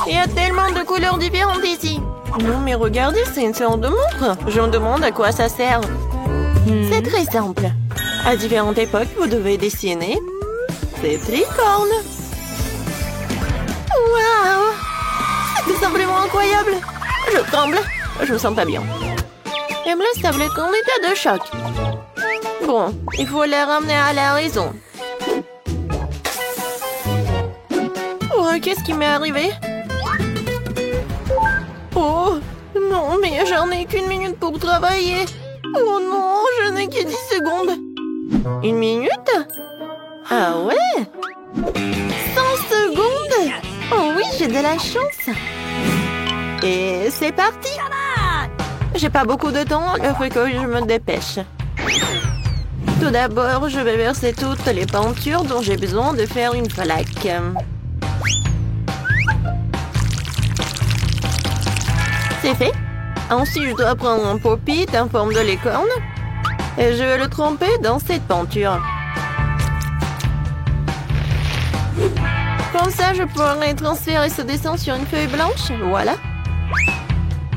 Il y a tellement de couleurs différentes ici. Non, mais regardez, c'est une sorte de montre. Je me demande à quoi ça sert. C'est très simple. À différentes époques, vous devez dessiner cette licorne. Waouh! C'est tout simplement incroyable. Je tremble. Je me sens pas bien. Elle me laisse semble en état de choc. Bon, il faut la ramener à la raison. Oh, qu'est-ce qui m'est arrivé? Oh, non, mais j'en ai qu'une minute pour travailler. Oh non, je n'ai que 10 secondes. Une minute? Ah ouais? 100 secondes? Oh oui, j'ai de la chance. Et c'est parti. J'ai pas beaucoup de temps, il faut que je me dépêche. Tout d'abord, je vais verser toutes les peintures dont j'ai besoin de faire une flaque. C'est fait. Ensuite, je dois prendre un pop-it en forme de licorne et je vais le tremper dans cette peinture. Comme ça, je pourrai transférer ce dessin sur une feuille blanche. Voilà.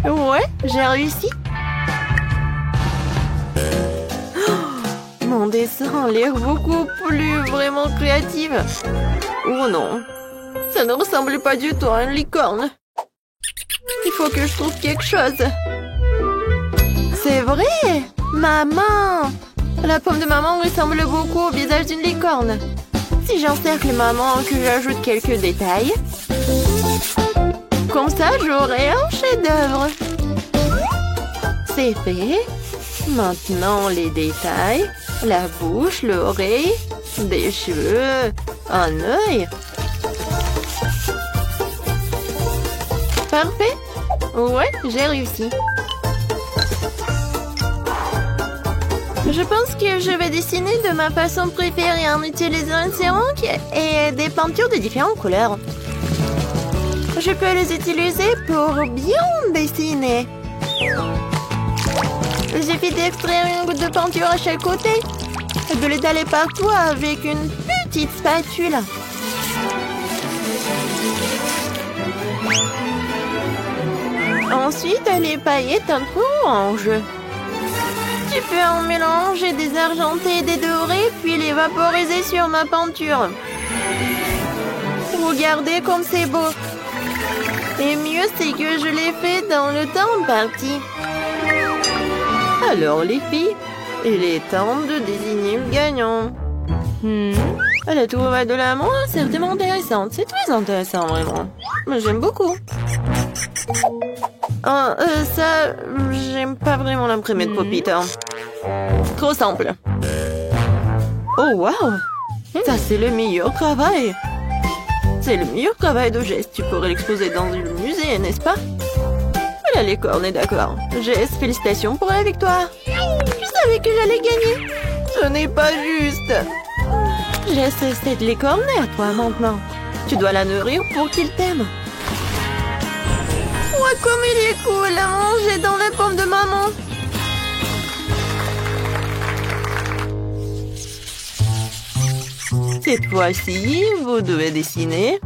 Ouais, j'ai réussi. Oh, mon dessin a l'air beaucoup plus vraiment créatif. Oh non, ça ne ressemble pas du tout à une licorne. Il faut que je trouve quelque chose. C'est vrai! Maman! La pomme de maman ressemble beaucoup au visage d'une licorne. Si j'encercle maman et que j'ajoute quelques détails, comme ça j'aurai un chef-d'œuvre. C'est fait. Maintenant les détails. La bouche, l'oreille, des cheveux, un œil. Parfait. Ouais, j'ai réussi. Je pense que je vais dessiner de ma façon préférée en utilisant une céramique et des peintures de différentes couleurs. Je peux les utiliser pour bien dessiner. Il suffit d'extraire une goutte de peinture à chaque côté et de l'étaler partout avec une petite spatule. Ensuite, les paillettes entreront en jeu. Tu peux en mélanger des argentés et des dorés, puis les vaporiser sur ma peinture. Regardez comme c'est beau. Et mieux, c'est que je l'ai fait dans le temps imparti. Alors, les filles, il est temps de désigner le gagnant. La trouvaille de l'amour est certainement intéressante. C'est très intéressant, vraiment. J'aime beaucoup. Ça, j'aime pas vraiment l'imprimé de pop-it. Trop simple. Oh, wow! Ça, c'est le meilleur travail. C'est le meilleur travail de geste. Tu pourrais l'exposer dans un musée, n'est-ce pas? Voilà, les cornes, d'accord. Jess, félicitations pour la victoire. Je savais que j'allais gagner. Ce n'est pas juste. Jess, cette licorne est à toi maintenant. Tu dois la nourrir pour qu'il t'aime. Ouais, comme il est cool à manger dans la pomme de maman. Cette fois-ci, vous devez dessiner.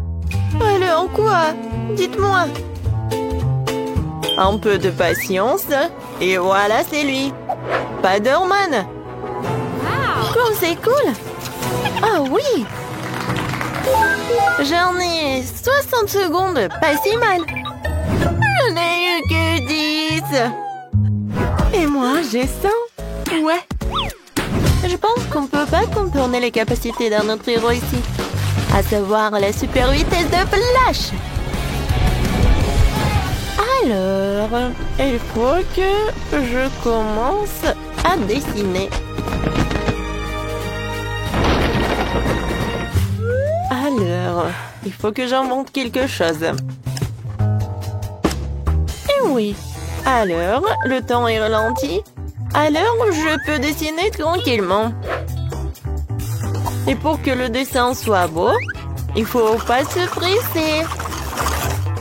Alors quoi? Dites-moi. Un peu de patience. Et voilà, c'est lui. Spider-Man. Comme c'est cool. Ah oui. J'en ai 60 secondes. Pas si mal. Je n'ai eu que 10. Et moi, j'ai 100. Ouais. Je pense qu'on peut pas contourner les capacités d'un autre héros ici. À savoir la super vitesse de Flash. Alors, il faut que je commence à dessiner. Alors, il faut que j'invente quelque chose. Et oui. Alors, le temps est ralenti. Alors, je peux dessiner tranquillement. Et pour que le dessin soit beau, il faut pas se presser.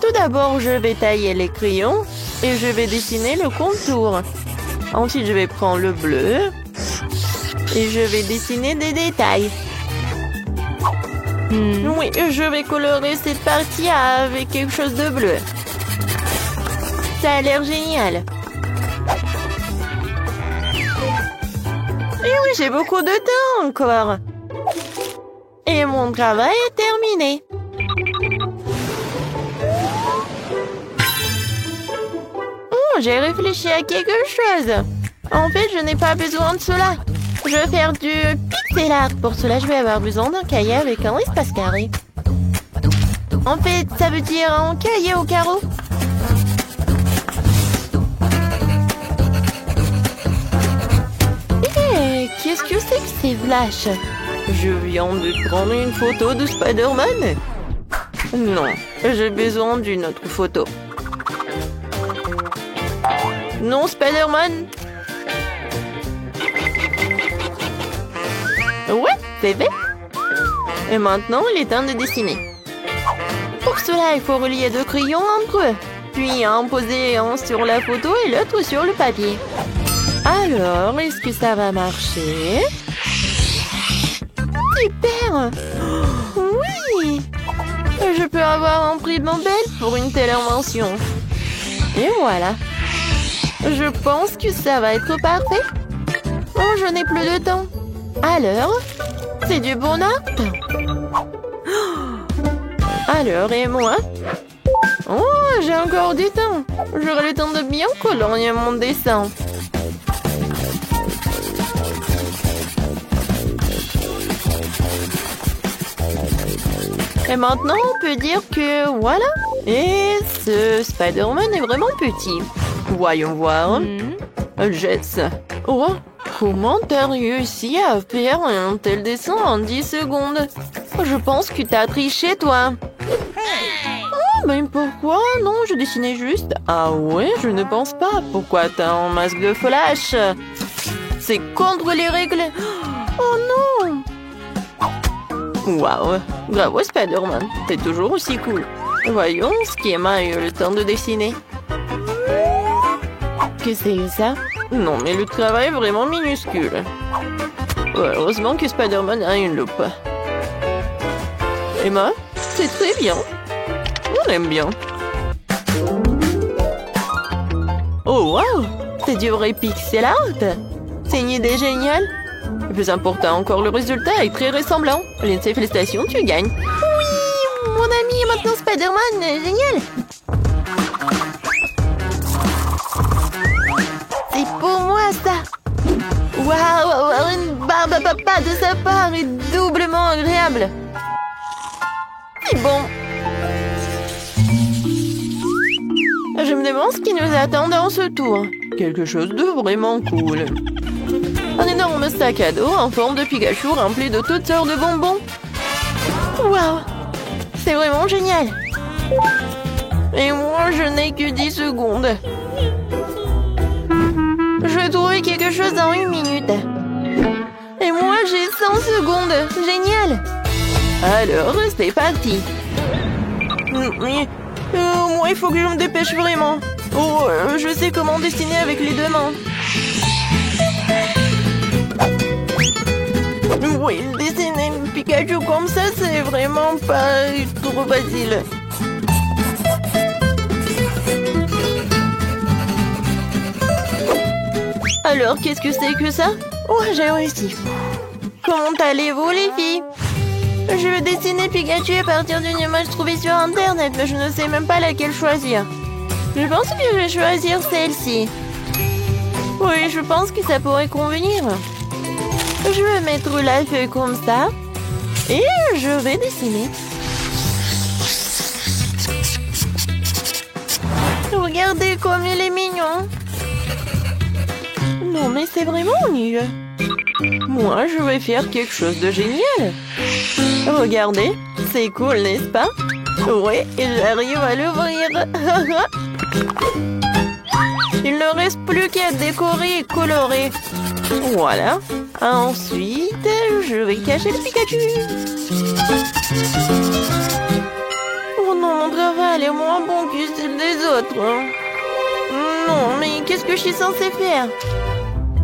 Tout d'abord, je vais tailler les crayons et je vais dessiner le contour. Ensuite, je vais prendre le bleu et je vais dessiner des détails. Oui, je vais colorer cette partie avec quelque chose de bleu. Ça a l'air génial. Et oui, j'ai beaucoup de temps encore. Et mon travail est terminé. Oh, j'ai réfléchi à quelque chose. En fait, je n'ai pas besoin de cela. Je vais faire du pixel art. Pour cela, je vais avoir besoin d'un cahier avec un espace carré. En fait, ça veut dire un cahier au carreau. Hé, qu'est-ce que c'est que ces flashs? Je viens de prendre une photo de Spider-Man. Non, j'ai besoin d'une autre photo. Non, Spider-Man. Ouais, c'est fait. Et maintenant, il est temps de dessiner. Pour cela, il faut relier deux crayons entre eux. Puis en poser un sur la photo et l'autre sur le papier. Alors, est-ce que ça va marcher? Super! Oui! Je peux avoir un prix Nobel pour une telle invention. Et voilà. Je pense que ça va être parfait. Oh, je n'ai plus de temps. Alors, c'est du bon art? Alors, et moi? Oh, j'ai encore du temps. J'aurai le temps de bien colorier mon dessin. Et maintenant, on peut dire que voilà. Et ce Spider-Man est vraiment petit. Voyons voir. Jess. Oh, comment t'as réussi à faire un tel dessin en 10 secondes? Je pense que t'as triché, toi. Oh, mais pourquoi? Non, je dessinais juste. Ah ouais, je ne pense pas. Pourquoi t'as un masque de flash? C'est contre les règles. Oh non! Waouh! Bravo, Spider-Man. T'es toujours aussi cool. Voyons, Schema a eu le temps de dessiner. Qu'est-ce que c'est ça? Non, mais le travail est vraiment minuscule. Ouais, heureusement que Spider-Man a une loupe. Emma, c'est très bien. On aime bien. Oh, waouh! C'est du vrai pixel art! C'est une idée géniale! Le plus important encore, le résultat est très ressemblant. Lindsay, félicitations, tu gagnes. Oui, mon ami est maintenant Spider-Man. Génial! C'est pour moi, ça! Waouh, avoir une barbe à papa de sa part est doublement agréable. C'est bon. Je me demande ce qui nous attend dans ce tour. Quelque chose de vraiment cool. Un énorme sac à dos en forme de Pikachu rempli de toutes sortes de bonbons. Waouh! C'est vraiment génial! Et moi, je n'ai que 10 secondes. Je vais trouver quelque chose dans 1 minute. Et moi, j'ai 100 secondes. Génial! Alors, c'est parti. Moi, il faut que je me dépêche vraiment. Oh, je sais comment dessiner avec les deux mains. Oui, dessiner un Pikachu comme ça, c'est vraiment pas trop facile. Alors, qu'est-ce que c'est que ça? Oh, j'ai réussi. Comment allez-vous, les filles? Je vais dessiner Pikachu à partir d'une image trouvée sur Internet, mais je ne sais même pas laquelle choisir. Je pense que je vais choisir celle-ci. Oui, je pense que ça pourrait convenir. Je vais mettre la feuille comme ça. Et je vais dessiner. Regardez comme il est mignon. Non, mais c'est vraiment nul. Moi, je vais faire quelque chose de génial. Regardez, c'est cool, n'est-ce pas? Oui, j'arrive à l'ouvrir. Il ne reste plus qu'à décorer et colorer. Voilà. Ensuite, je vais cacher le Pikachu. Oh non, mon travail est moins bon que celle des autres. Non, mais qu'est-ce que je suis censée faire?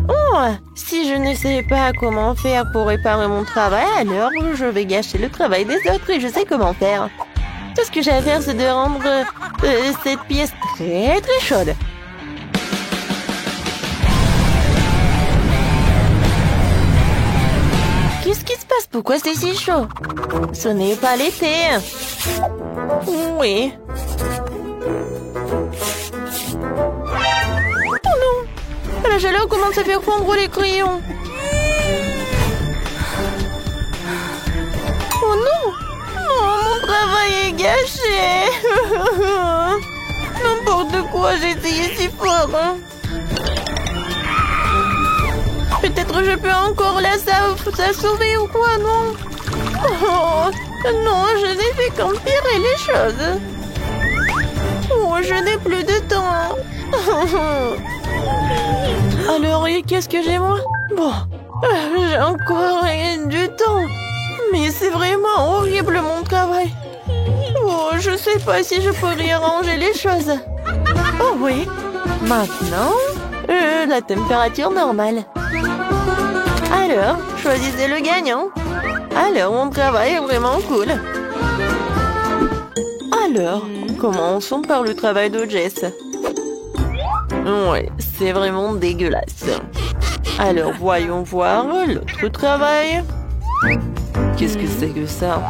Oh, Oh, si je ne sais pas comment faire pour réparer mon travail, alors je vais gâcher le travail des autres et je sais comment faire. Tout ce que j'ai à faire, c'est de rendre cette pièce très très chaude. Qu'est-ce qui se passe? Pourquoi c'est si chaud? Ce n'est pas l'été. Oui. Oh non! La chaleur commence à faire fondre les crayons. Oh non! Oh, mon travail est gâché. N'importe quoi, j'ai essayé si fort. Peut-être je peux encore la sauver ou quoi, non? Oh, non, je n'ai fait qu'empirer les choses. Oh, je n'ai plus de temps. Alors, qu'est-ce que j'ai, moi? Bon, j'ai encore rien du temps. Mais c'est vraiment horrible, mon travail. Oh, je sais pas si je pourrais arranger les choses. Oh oui, maintenant, la température normale. Alors, choisissez le gagnant. Alors, mon travail est vraiment cool. Alors, commençons par le travail de Jess. Ouais, c'est vraiment dégueulasse. Alors, voyons voir l'autre travail. Qu'est-ce que c'est que ça?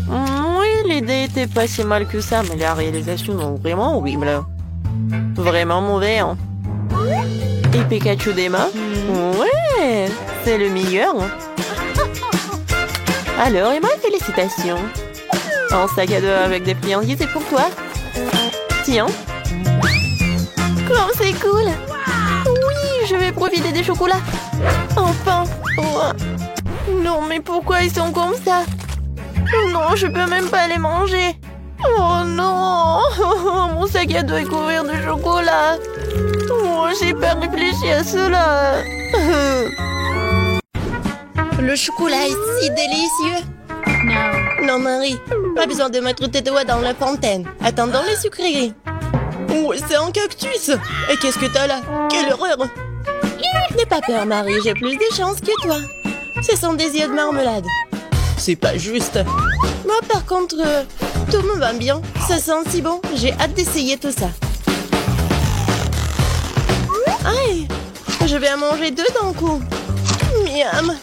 Oui, l'idée était pas si mal que ça, mais la réalisation est vraiment horrible. Vraiment mauvais, hein? Et Pikachu d'Emma? Ouais, c'est le meilleur. Alors, Emma, félicitations. Un sac à dos avec des friandises, c'est pour toi. Tiens. Comme c'est cool. Oui, je vais profiter des chocolats. Enfin. Oh. Non, mais pourquoi ils sont comme ça? Non, je peux même pas les manger. Oh non. Mon sac à dos est couvert de chocolat. Oh, j'ai pas réfléchi à cela. Le chocolat est si délicieux. Non, Marie, pas besoin de mettre tes doigts dans la fontaine. Attendons les sucreries. Oh, c'est un cactus. Et qu'est-ce que t'as là? Quelle horreur. N'aie pas peur, Marie, j'ai plus de chance que toi. Ce sont des yeux de marmelade. C'est pas juste. Moi, par contre, tout me va bien. Ça sent si bon. J'ai hâte d'essayer tout ça. Aïe, je vais en manger deux d'un coup. Miam.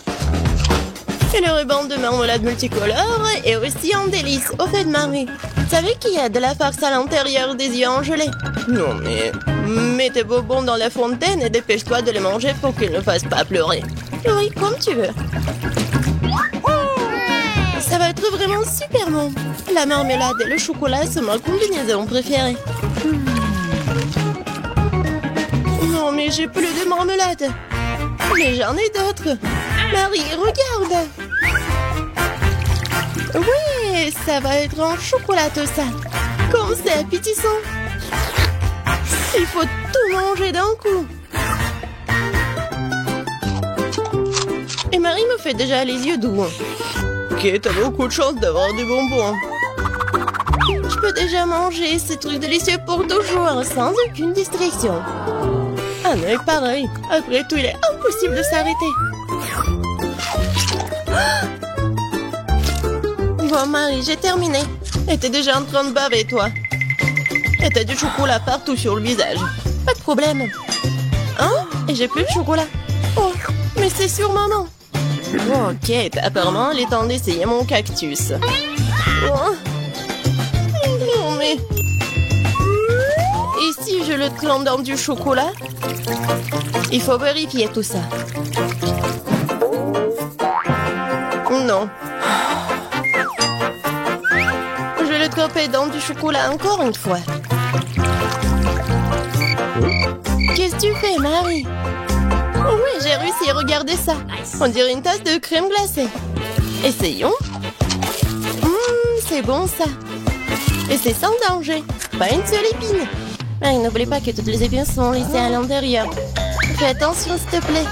Et le ruban de marmelade multicolore est aussi un délice. Au fait, Marie, tu savais qu'il y a de la farce à l'intérieur des yeux en gelée? Non, mais mets tes bonbons dans la fontaine et dépêche-toi de les manger pour qu'ils ne fassent pas pleurer. Oui, comme tu veux. Ça va être vraiment super bon. La marmelade et le chocolat sont ma combinaison préférée. Non, mais j'ai plus de marmelade. Mais j'en ai d'autres. Marie, regarde. Oui, ça va être en chocolat tout ça. Comme c'est appétissant. Il faut tout manger d'un coup. Et Marie me fait déjà les yeux doux. Ok, t'as beaucoup de chance d'avoir des bonbons. Je peux déjà manger ces trucs délicieux pour toujours, sans aucune distraction. Un œil pareil. Après tout, il est impossible de s'arrêter. Bon, Marie, j'ai terminé. Et t'es déjà en train de baver, toi. Et t'as du chocolat partout sur le visage. Pas de problème. Hein? Et j'ai plus de chocolat. Oh, mais c'est sûrement non. Ok, apparemment, il est temps d'essayer mon cactus. Oh. Non, mais... Et si je le trempe dans du chocolat? Il faut vérifier tout ça. Non. Je vais le tremper dans du chocolat encore une fois. Qu'est-ce que tu fais, Marie? Oh oui, j'ai réussi, regardez ça. On dirait une tasse de crème glacée. Essayons. C'est bon ça. Et c'est sans danger. Pas une seule épine. Mais n'oublie pas que toutes les épines sont laissées à l'intérieur. Fais attention, s'il te plaît.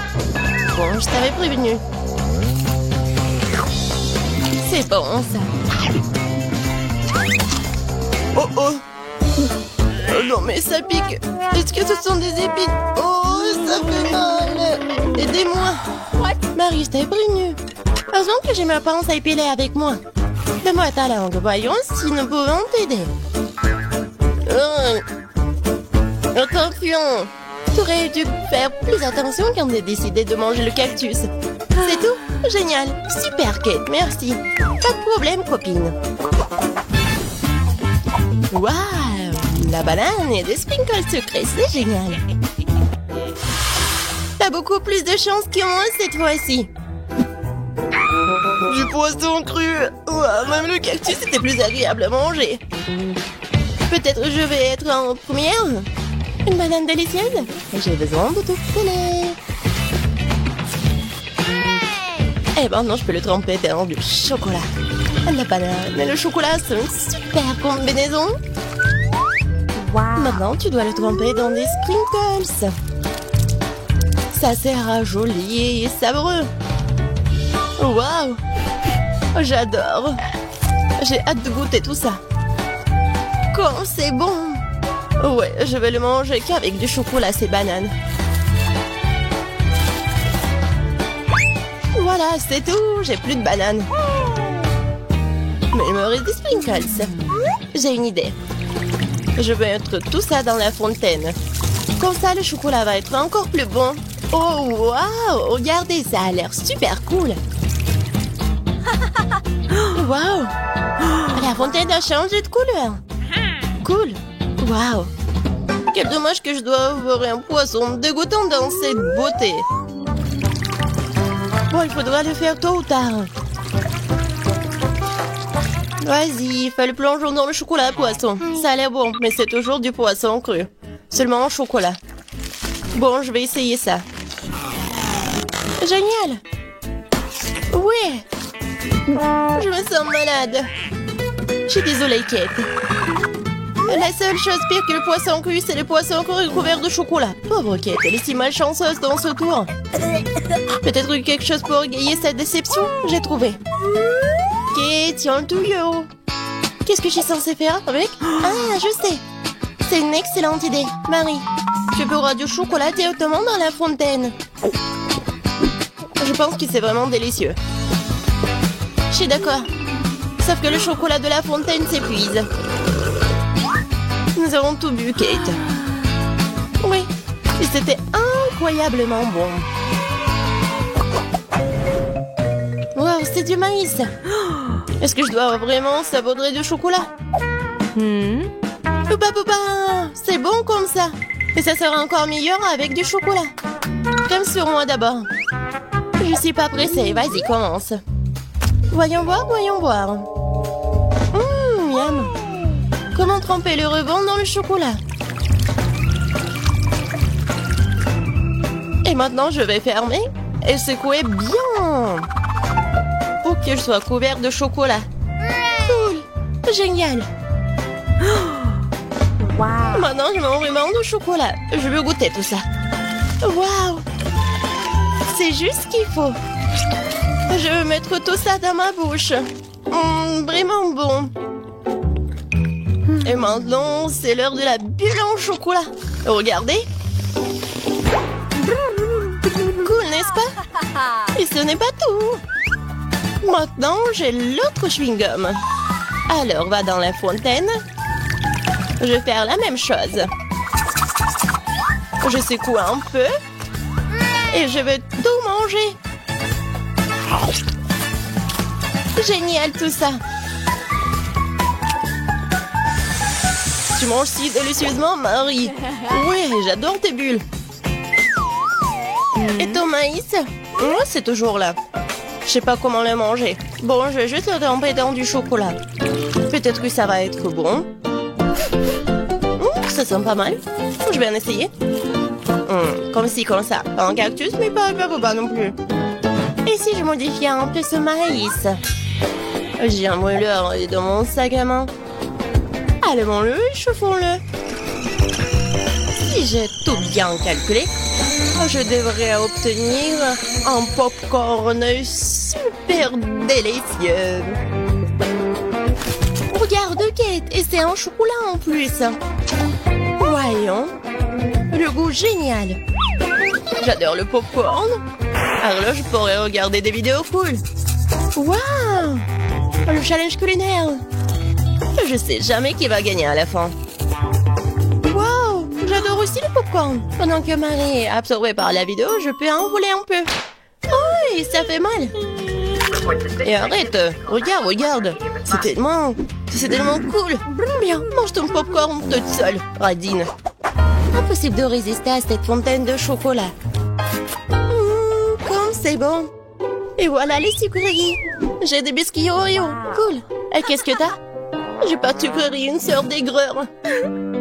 Bon, je t'avais prévenu. C'est bon, ça. Oh oh. Non mais ça pique. Est-ce que ce sont des épines? Oh, ça fait mal. Aidez-moi. Marie, je t'ai prévenu. Heureusement que j'ai ma pince à épiler avec moi. Donne-moi ta langue, voyons si nous pouvons t'aider. Attention. Tu aurais dû faire plus attention quand tu as décidé de manger le cactus. C'est tout? Génial. Super, Kate, merci. Pas de problème, copine. Waouh! La banane et des sprinkles sucrés, c'est génial. T'as beaucoup plus de chance que moi cette fois-ci. Du poisson cru. Ouah, même le cactus était plus agréable à manger. Peut-être je vais être en première. Une banane délicieuse. J'ai besoin de tout coller. Et maintenant, je peux le tremper dans du chocolat. La banane et le chocolat, c'est une super combinaison. Wow. Maintenant, tu dois le tremper dans des sprinkles. Ça sera joli et savoureux. Waouh! J'adore. J'ai hâte de goûter tout ça. Comme c'est bon! Ouais, je vais le manger qu'avec du chocolat, ces bananes. Voilà, c'est tout. J'ai plus de bananes. Mais il me reste des sprinkles. J'ai une idée. Je vais mettre tout ça dans la fontaine. Comme ça, le chocolat va être encore plus bon. Oh, waouh! Regardez, ça a l'air super cool. Waouh! La fontaine a changé de couleur. Cool. Waouh! Quel dommage que je dois avoir un poisson dégoûtant dans cette beauté. Bon, il faudra le faire tôt ou tard. Vas-y, fais le plongeon dans le chocolat poisson. Ça a l'air bon, mais c'est toujours du poisson cru. Seulement en chocolat. Bon, je vais essayer ça. Génial! Oui! Je me sens malade. Je suis désolée, Kate. La seule chose pire que le poisson cru, c'est le poisson cru couvert de chocolat. Pauvre Kate, elle est si malchanceuse dans ce tour. Peut-être quelque chose pour égayer cette déception? J'ai trouvé. Kate, tiens le tuyau. Qu'est-ce que je suis censée faire avec? Ah, je sais. C'est une excellente idée. Marie, tu pourras du chocolat directement dans la fontaine. Je pense que c'est vraiment délicieux. Je suis d'accord. Sauf que le chocolat de la fontaine s'épuise. Nous avons tout bu, Kate. Oui, et c'était incroyablement bon. Wow, c'est du maïs. Est-ce que je dois vraiment saupoudrer du chocolat? Poupa poupa, c'est bon comme ça. Et ça sera encore meilleur avec du chocolat. Crème sur moi d'abord. Je suis pas pressée, vas-y, commence. Voyons voir, voyons voir. Miam. Comment tremper le ruban dans le chocolat? Et maintenant, je vais fermer et secouer bien pour que je sois couvert de chocolat. Cool, génial. Wow. Maintenant, je mets un ruban de chocolat. Je veux goûter tout ça. Waouh! C'est juste ce qu'il faut. Je veux mettre tout ça dans ma bouche. Vraiment bon. Et maintenant, c'est l'heure de la bulle en chocolat. Regardez. Cool, n'est-ce pas? Et ce n'est pas tout. Maintenant, j'ai l'autre chewing-gum. Alors, va dans la fontaine. Je vais faire la même chose. Je secoue un peu. Et je vais tout manger. Génial tout ça. Tu manges si délicieusement, Marie. Oui, j'adore tes bulles. Et ton maïs? C'est toujours là. Je sais pas comment le manger. Bon, je vais juste le tremper dans du chocolat. Peut-être que ça va être bon. Ça sent pas mal. Je vais en essayer. Comme ci, comme ça. Pas un cactus, mais pas non plus. Et si je modifiais un peu ce maïs? J'ai un mouleur dans mon sac à main. Allumons-le et chauffons-le. Si j'ai tout bien calculé, je devrais obtenir un popcorn super délicieux. Regarde, Kate, et c'est un chocolat en plus. Voyons. Le goût génial. J'adore le popcorn. Alors je pourrais regarder des vidéos cool. Waouh! Le challenge culinaire. Je sais jamais qui va gagner à la fin. Waouh! J'adore aussi le popcorn. Pendant que Marie est absorbée par la vidéo, je peux en voler un peu. Oh, et ça fait mal. Et arrête. Regarde. C'est tellement cool. Bien, mange ton popcorn toute seule, radine. Impossible de résister à cette fontaine de chocolat. Comme c'est bon. Et voilà les sucreries. J'ai des biscuits Oreo. Cool. Et qu'est-ce que t'as? J'ai pas de sucrerie, une sœur d'aigreur.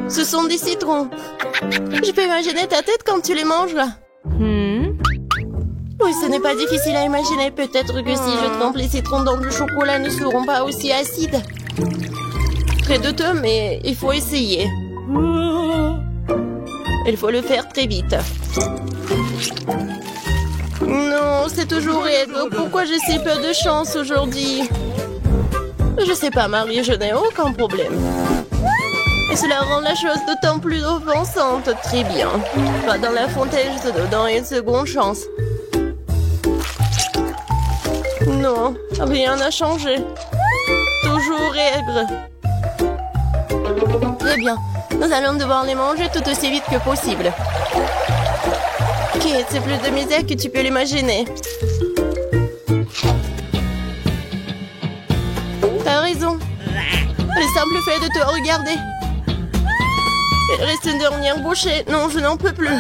Ce sont des citrons. Je peux imaginer ta tête quand tu les mangeras. Oui, ce n'est pas difficile à imaginer. Peut-être que si je trempe les citrons dans du chocolat, ne seront pas aussi acides. Très douteux, mais il faut essayer. Il faut le faire très vite. Non, c'est toujours aigre. Pourquoi j'ai si peu de chance aujourd'hui? Je sais pas, Marie, je n'ai aucun problème. Et cela rend la chose d'autant plus offensante. Très bien. Va dans la fontaine, je te donne une seconde chance. Non, rien n'a changé. Toujours aigre. Très bien. Nous allons devoir les manger tout aussi vite que possible. Kate, c'est plus de misère que tu peux l'imaginer. T'as raison. Le simple fait de te regarder. Il reste une dernière bouchée. Non, je n'en peux plus.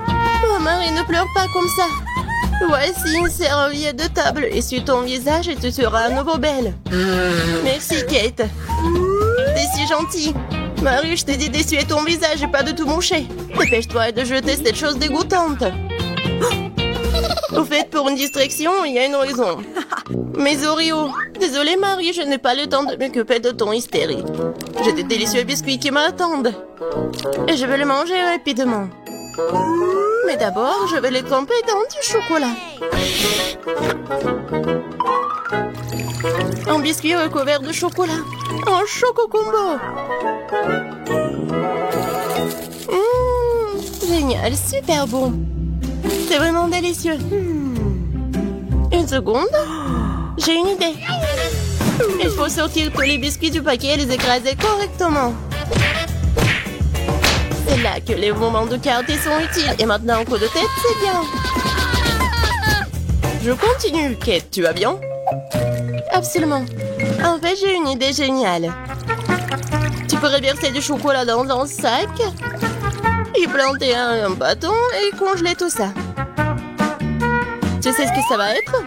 Oh, Marie, ne pleure pas comme ça. Voici une serviette de table. Essuie ton visage et tu seras à nouveau belle. Merci, Kate. T'es si gentille. Marie, je t'ai dit d'essuyer ton visage et pas de tout moucher. Dépêche-toi de jeter cette chose dégoûtante. Au fait, pour une distraction, il y a une raison. Mes Oreos. Désolée, Marie, je n'ai pas le temps de m'occuper de ton hystérie. J'ai des délicieux biscuits qui m'attendent. Et je vais les manger rapidement. Mais d'abord, je vais les tremper dans du chocolat. Un biscuit recouvert de chocolat. Un choco combo. Génial, super bon. C'est vraiment délicieux. Une seconde. J'ai une idée. Il faut sortir tous les biscuits du paquet et les écraser correctement. C'est là que les moments de quartier sont utiles. Et maintenant, un coup de tête, c'est bien. Je continue. Kate, tu vas bien? Absolument. En fait, j'ai une idée géniale. Tu pourrais verser du chocolat dans un sac, y planter un bâton et congeler tout ça. Tu sais ce que ça va être?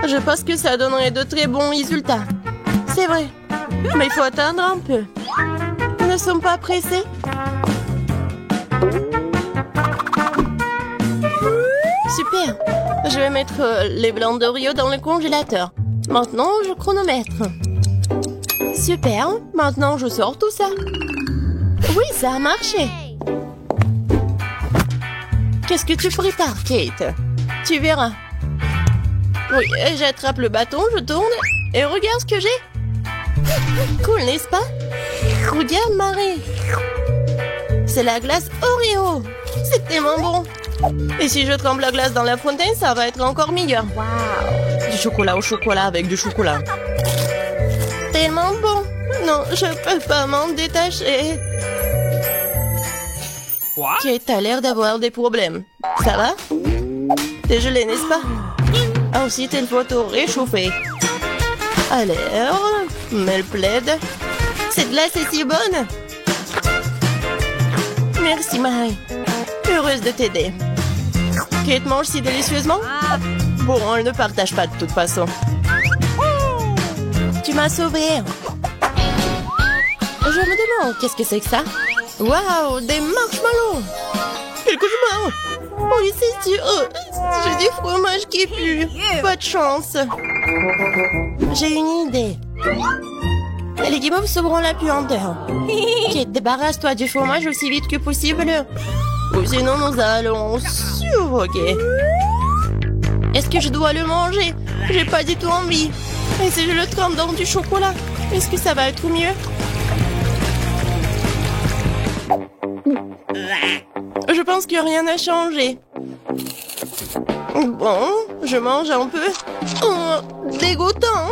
Je pense que ça donnerait de très bons résultats. C'est vrai. Mais il faut attendre un peu. Nous ne sommes pas pressés. Super. Je vais mettre les blancs d'Oreo dans le congélateur. Maintenant, je chronomètre. Super. Maintenant, je sors tout ça. Oui, ça a marché. Qu'est-ce que tu prépares, Kate? Tu verras. Oui, j'attrape le bâton, je tourne et regarde ce que j'ai. Cool, n'est-ce pas? Regarde, Marie. C'est la glace Oreo. C'est tellement bon. Et si je trempe la glace dans la fontaine, ça va être encore meilleur. Wow. Du chocolat au chocolat avec du chocolat. Tellement bon. Non, je peux pas m'en détacher. Kate, t'as l'air d'avoir des problèmes. Ça va? T'es gelé, n'est-ce pas? Ensuite, il faut tout réchauffer. Alors, me le plaide. Cette glace est si bonne. Merci, Marie. Heureuse de t'aider. Kate mange si délicieusement? Bon, elle ne partage pas de toute façon. Tu m'as sauvée. Je me demande, qu'est-ce que c'est que ça? Waouh, des marshmallows! Quelque chose. Oui, c'est sûr. J'ai du fromage qui pue. Pas de chance. J'ai une idée. Les guimauves sauveront la puanteur. Kate, débarrasse-toi du fromage aussi vite que possible. Ou sinon, nous allons suffoquer. Est-ce que je dois le manger? J'ai pas du tout envie. Et si je le trempe dans du chocolat, est-ce que ça va être mieux? pense que rien n'a changé. Bon, je mange un peu. Oh, dégoûtant.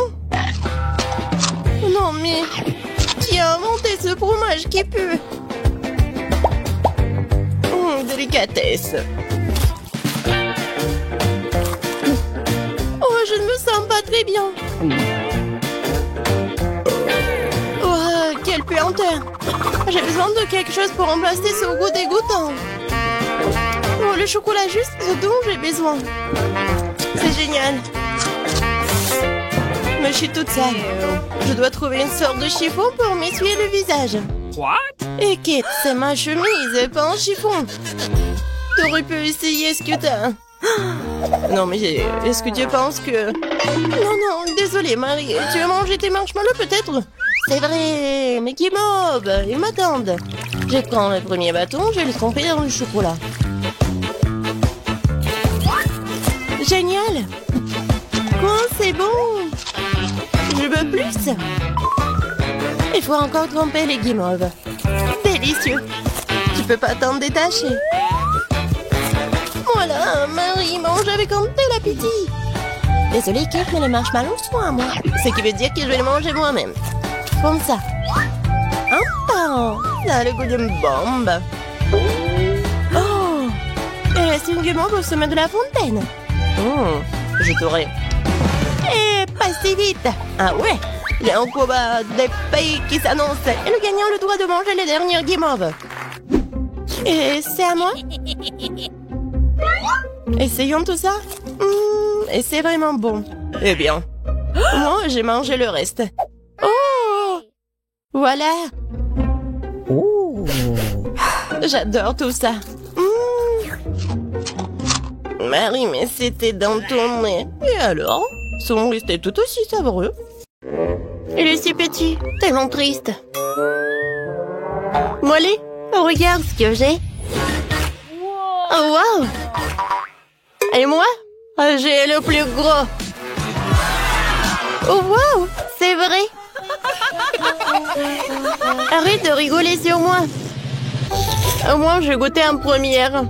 Non mais, qui a inventé ce fromage qui pue? Délicatesse. Oh, je ne me sens pas très bien. Oh, quelle puanteur. J'ai besoin de quelque chose pour remplacer ce goût dégoûtant. Oh, le chocolat juste ce dont j'ai besoin. C'est génial. Mais je suis toute sale. Je dois trouver une sorte de chiffon pour m'essuyer le visage. What? Et Kate, c'est ma chemise, pas un chiffon. T'aurais pu essayer ce que t'as. Non, mais est-ce que tu penses que... Non, désolé, Marie. Tu as mangé tes marshmallows, peut-être? C'est vrai, mais qui mob, ils m'attendent. Je prends le premier bâton, je vais le tremper dans le chocolat. Génial. Quoi, c'est bon. Je veux plus. Il faut encore tremper les guimauves. Délicieux. Tu peux pas t'en détacher. Voilà, Marie mange avec un tel appétit. Désolée, Kate, mais les marshmallows sont à moi. Ce qui veut dire que je vais les manger moi-même. Comme ça. Ça a le goût d'une bombe. Oh, c'est une guimauve au sommet de la fontaine. Je t'aurai. Et pas si vite. Ah ouais. Il y a un combat des pays qui s'annonce. Et le gagnant a le droit de manger les dernières guimauves. Et c'est à moi? Essayons tout ça. Et c'est vraiment bon. Eh bien, moi, j'ai mangé le reste. Oh! Voilà. Oh! J'adore tout ça. Marie, mais c'était dans ton nez. Et alors? Sont restés tout aussi savoureux. Il est si petit, tellement triste. Molly, regarde ce que j'ai. Oh, wow! Et moi, j'ai le plus gros. Oh, wow! C'est vrai. Arrête de rigoler sur moi. Au moins, j'ai goûté en première.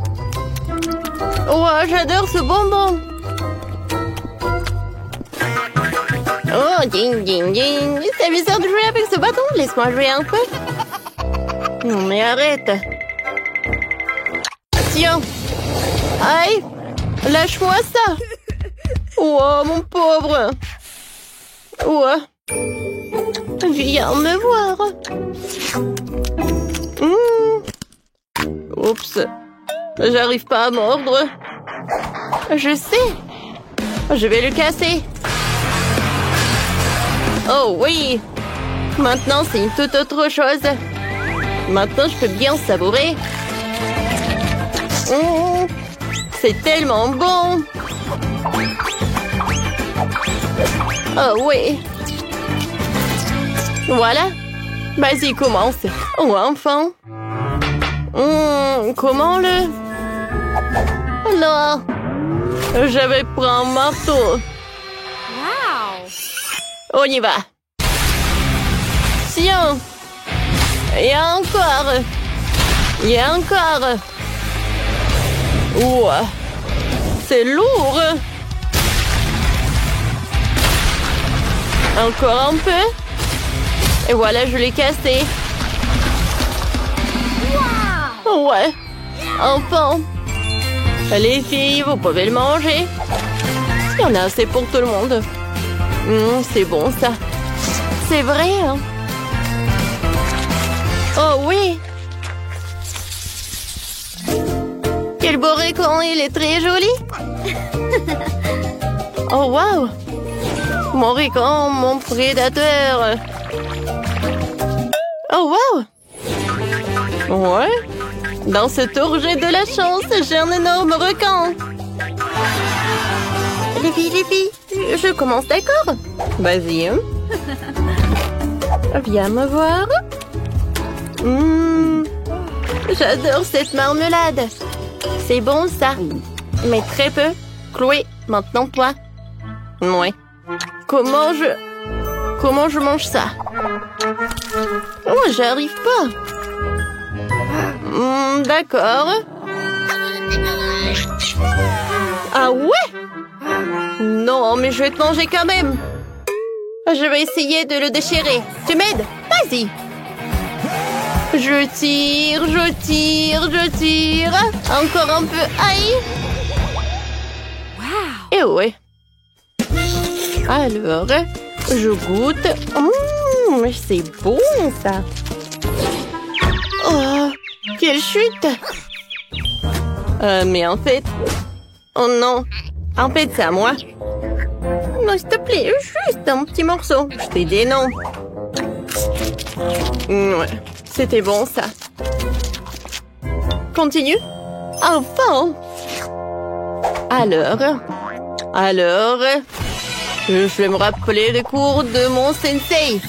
Oh, j'adore ce bonbon. Oh, ding, ding, ding. C'est bizarre de jouer avec ce bâton. Laisse-moi jouer un peu. Non, mais arrête. Tiens. Aïe. Lâche-moi ça. Oh, mon pauvre. Oh. Viens me voir. Oups. J'arrive pas à mordre. Je sais. Je vais le casser. Oh oui. Maintenant, c'est une toute autre chose. Maintenant, je peux bien savourer. C'est tellement bon. Oh oui. Voilà. Vas-y, commence. Oh, enfin. Comment le... Non. J'avais pris un marteau. On y va. Tiens. Et encore. Et encore. Ouah. C'est lourd. Encore un peu. Et voilà, je l'ai cassé. Ouais. Enfin. Les filles, vous pouvez le manger. Il y en a assez pour tout le monde. C'est bon, ça. C'est vrai, hein? Oh, oui. Quel beau récon, il est très joli. Oh, wow. Mon récon, mon prédateur. Oh, wow. Ouais. Dans cette orgie de la chance, j'ai un énorme requin. Les filles, je commence, d'accord? Vas-y. Viens me voir. J'adore cette marmelade. C'est bon, ça. Mais très peu. Chloé, maintenant toi. Ouais. Comment je mange ça? Oh, j'arrive pas. D'accord. Ah ouais? Non, mais je vais te manger quand même. Je vais essayer de le déchirer. Tu m'aides? Vas-y. Je tire, je tire, je tire. Encore un peu. Aïe. Wow. Et ouais. Alors, je goûte. C'est bon, ça. Oh, quelle chute. Mais en fait... Oh non. En fait, c'est à moi. Non, s'il te plaît, juste un petit morceau. Je t'ai dit non. Ouais, c'était bon, ça. Continue. Enfin. Alors, je vais me rappeler les cours de mon sensei.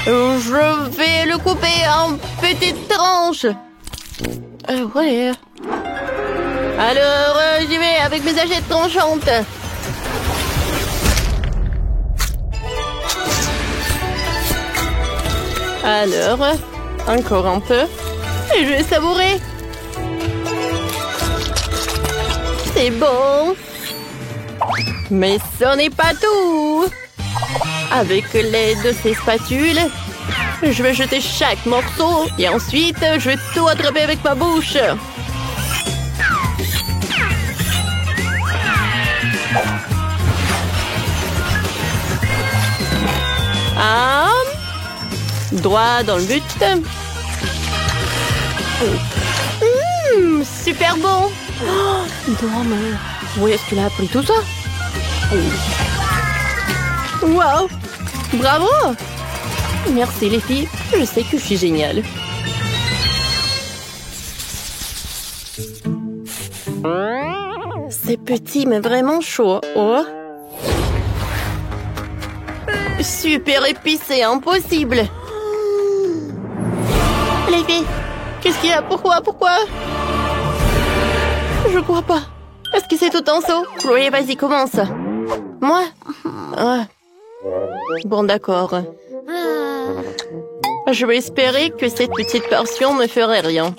Je vais le couper en petites tranches. Ouais. Alors, j'y vais avec mes hachettes tranchantes. Alors, encore un peu. Et je vais savourer. C'est bon. Mais ce n'est pas tout. Avec l'aide de ces spatules, je vais jeter chaque morceau et ensuite, je vais tout attraper avec ma bouche. Ah, droit dans le but. Super bon. Non, mais où est-ce qu'il a appris tout ça? Wow, bravo. Merci les filles, je sais que je suis géniale. C'est petit mais vraiment chaud. Oh. Super épicé, impossible. Les filles, qu'est-ce qu'il y a? Pourquoi? Je crois pas. Est-ce que c'est tout en saut? Oui, vas-y, commence. Moi? Bon, d'accord. Je vais espérer que cette petite portion ne ferait rien.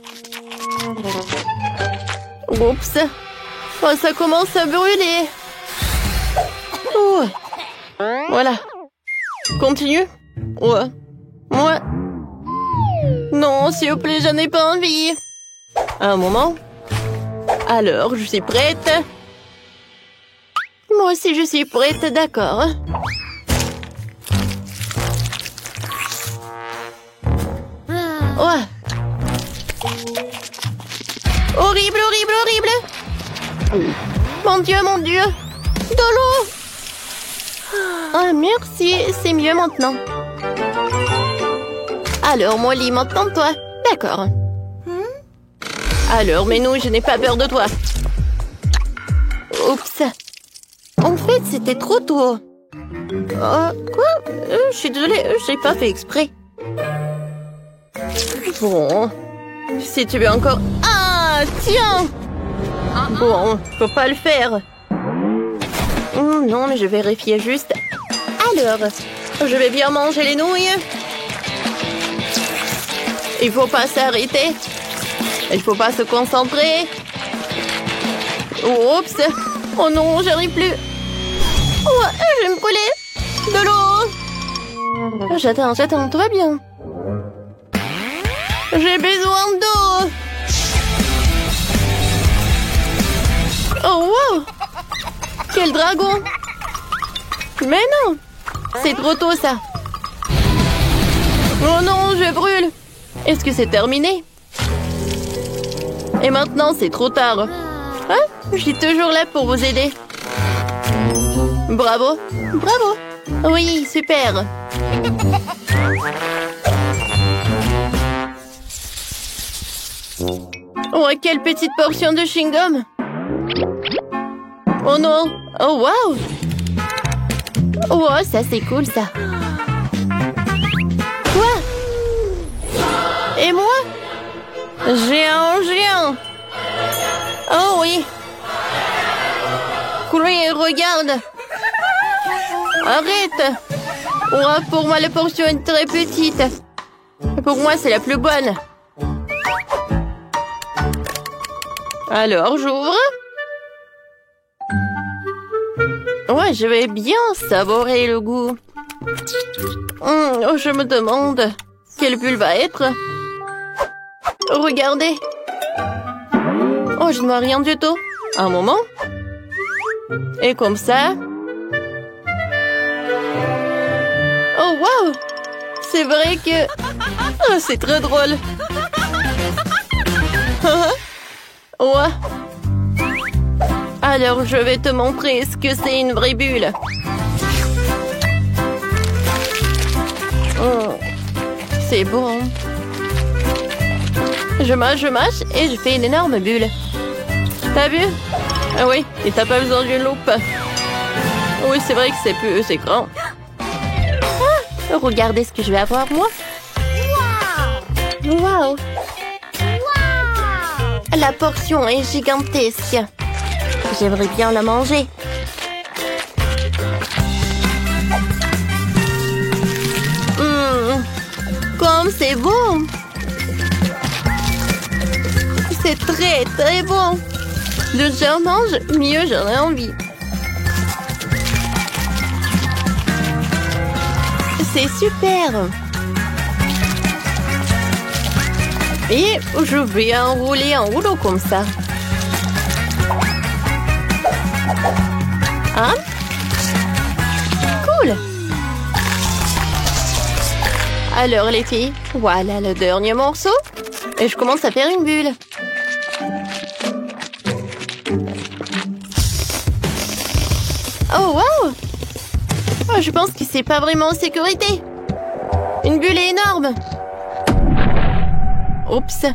Oups. Oh, ça commence à brûler. Oh. Voilà. Continue. Ouais. Non, s'il vous plaît, j'en ai pas envie. Un moment. Alors, je suis prête. Moi aussi, je suis prête, d'accord. Ouais. Horrible. Mon Dieu. De l'eau. Ah, merci, c'est mieux maintenant. Alors, Molly, maintenant toi. D'accord. Alors, mais non, je n'ai pas peur de toi. Oups. En fait, c'était trop tôt. Quoi? Je suis désolée, je n'ai pas fait exprès. Bon. Si tu veux encore... Ah, tiens! Bon, faut pas le faire. Non, mais je vérifiais juste. Alors, je vais bien manger les nouilles. Il faut pas s'arrêter. Il faut pas se concentrer. Oups. Oh non, j'arrive plus. Oh, je vais me brûler. De l'eau. J'attends, tout va bien. J'ai besoin d'eau. Oh, wow. Quel dragon. Mais non. C'est trop tôt, ça. Oh non, je brûle. Est-ce que c'est terminé? Et maintenant, c'est trop tard. Hein? Je suis toujours là pour vous aider. Bravo. Oui, super. Oh, quelle petite portion de chewing-gum. Oh non. Oh, wow. Oh, ça, c'est cool, ça. Quoi? Et moi? Géant. Oh oui. Chloé, regarde. Arrête. Oh, pour moi, la portion est très petite. Pour moi, c'est la plus bonne. Alors, j'ouvre. Ouais, je vais bien savourer le goût. Je me demande quelle bulle va être. Regardez. Oh, je ne vois rien du tout. Un moment. Et comme ça. Oh, wow! C'est vrai que... Oh, c'est très drôle. Ouais. Alors, je vais te montrer ce que c'est une vraie bulle. C'est bon. Je mâche et je fais une énorme bulle. T'as vu? Ah oui, et t'as pas besoin d'une loupe. Oui, c'est vrai que c'est grand. Ah, regardez ce que je vais avoir, moi. Wow! La portion est gigantesque. J'aimerais bien la manger. Comme c'est bon! C'est très, très bon! Plus j'en mange, mieux j'en ai envie. C'est super! Et je vais enrouler un rouleau comme ça. Hein? Cool! Alors les filles, voilà le dernier morceau. Et je commence à faire une bulle. Oh wow! Oh, je pense que c'est pas vraiment en sécurité. Une bulle énorme. Oups.